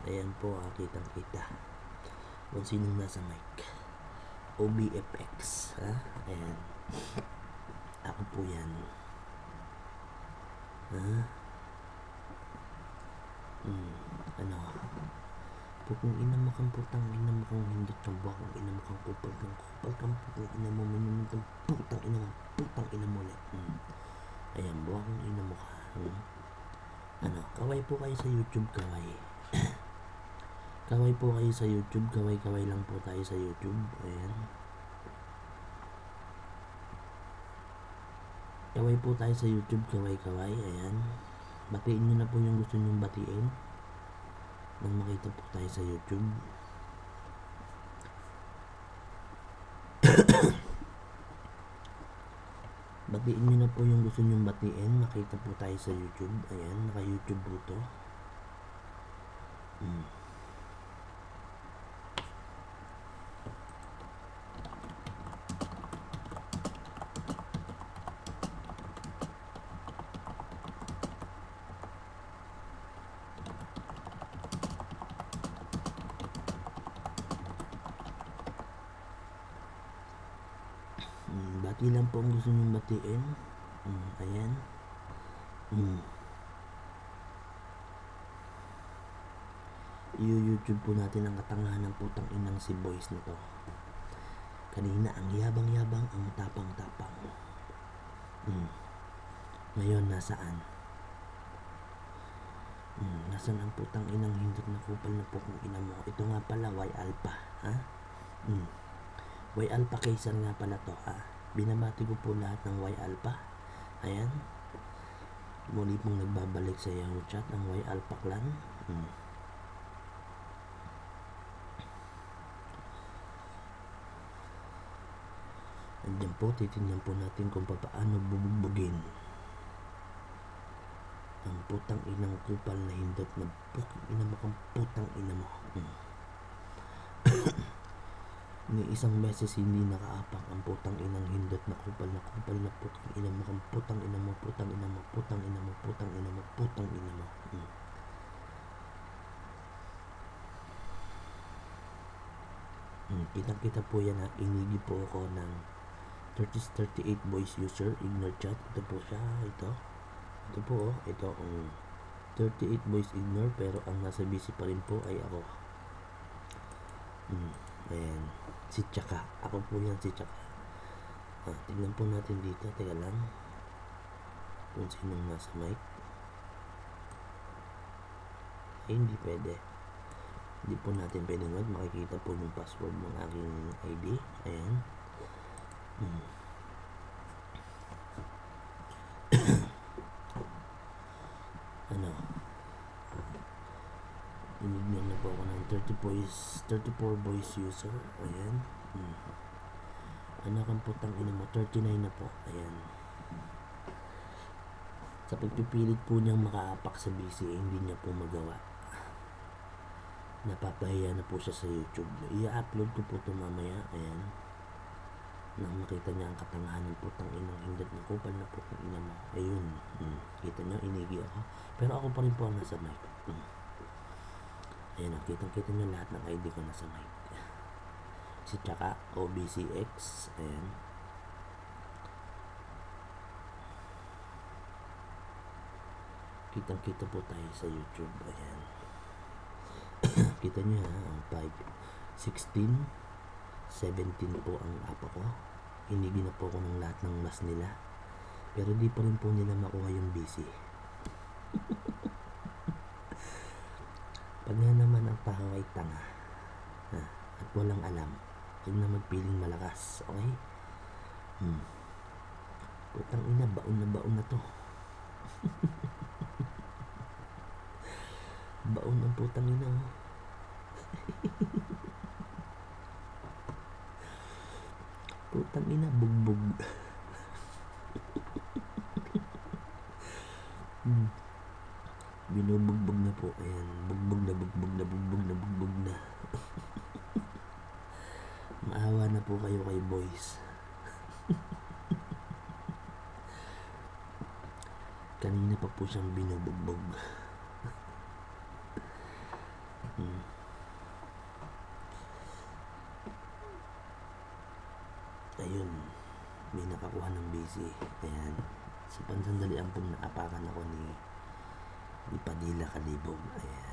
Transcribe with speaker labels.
Speaker 1: Ayan po, kitang kita kung sinong nasa mic. OBFX, ha? Ayan. Ako po yan. Ha? Ano? Putang ina mo kang putang ina mo kang hindot kang buwak kang ina mo kang kupal kang putang ina mo minunod kang putang ina mo ulit. Ayan, buwak kang ina mo ka. Ano? Kaway po kayo sa YouTube, kaway. Kaway po kayo sa YouTube, kaway lang po tayo sa YouTube. Ayan. Kaway po tayo sa YouTube, kaway. Ayan. Batiin nyo na po yung gusto nyong batiin nang makita po tayo sa YouTube. Batiin nyo na po yung gusto nyong batiin, makita po tayo sa YouTube. Ayan, naka-YouTube po to. Bati lang po ang gusto nyong batiin. Ayan. I-YouTube po natin ang katangahan ng putang inang si Boys na to. Kanina ang yabang-yabang, ang tapang-tapang. Ngayon nasaan? Nasaan ang putang inang hindot na kupal na pukong ina mo? Ito nga pala, Y Alpha, ha? Y Alpha Kaiser nga pala to, ha? Binabati ko po lahat ng Y Alpha. Ayan. Muli pong nagbabalik sa Yahoo Chat ang Y Alpha Clan. Andiyan po, titignan po natin kung paano bubugbugin ang putang inang kupal na hindot na putang ina mo kang putang ina mo. Ni isang beses hindi nakaapak ang putang inang hindot na kupal na putang ina mo kang putang ina mo, putang ina mo, putang ina mo, putang ina mo, putang ina mo. Kitang-kita po yan, ha. Inigi po ako ng 38 voice user ignore chat. Ito po siya, ito po, ito ang 38 voice ignore, pero ang nasa busy pa rin po ay ako. Ayan, si Tsaka, ako po yan, si Tsaka. Tignan po natin dito, teka lang kung sinong nasa mic. Ay, hindi pwede, hindi po natin pwedeng makikita po yung password ng aking ID. Ayan. Ano, inignan na po ako ng 34 voice user. Ayan. Anak ang putang ina mo, 39 na po. Ayan. Sa pagpipilit po niyang makaapak sa BC, hindi niya po magawa. Napapahiya na po siya sa YouTube. I-upload ko po ito mamaya. Ayan. Nang makita niya ang katangahan ng putang inang hindot na kupal na putang ina mo. Ayun. Kita niyo, inigi ako. Pero ako pa rin po ang nasa mic. Ayan, kitang-kita niyo lahat ng ID ko nasa mic. Si Tsaka, OBCX. Ayan. Kitang-kita po tayo sa YouTube. Ayan. Kita niyo, ha, 5, 16, 17 po ang apa ko. Inigi na po ako ng lahat ng mas nila. Pero di pa rin po nila makuha yung busy. Pag nga naman ang tao ay tanga, at walang alam, huwag na magpiling malakas, okay? Putang ina, baon na to. Baon ng putang ina, oh. Putang ina, bugbog. Binubugbog na po. Ayan, bugbog na. Maawa na po kayo kay Boys. Kanina pa po siyang binubugbog. ayun, may nakakuha ng busy. Ayan, sa pansandalian po naapakan ako ni Padilla Kalibog. Ayan.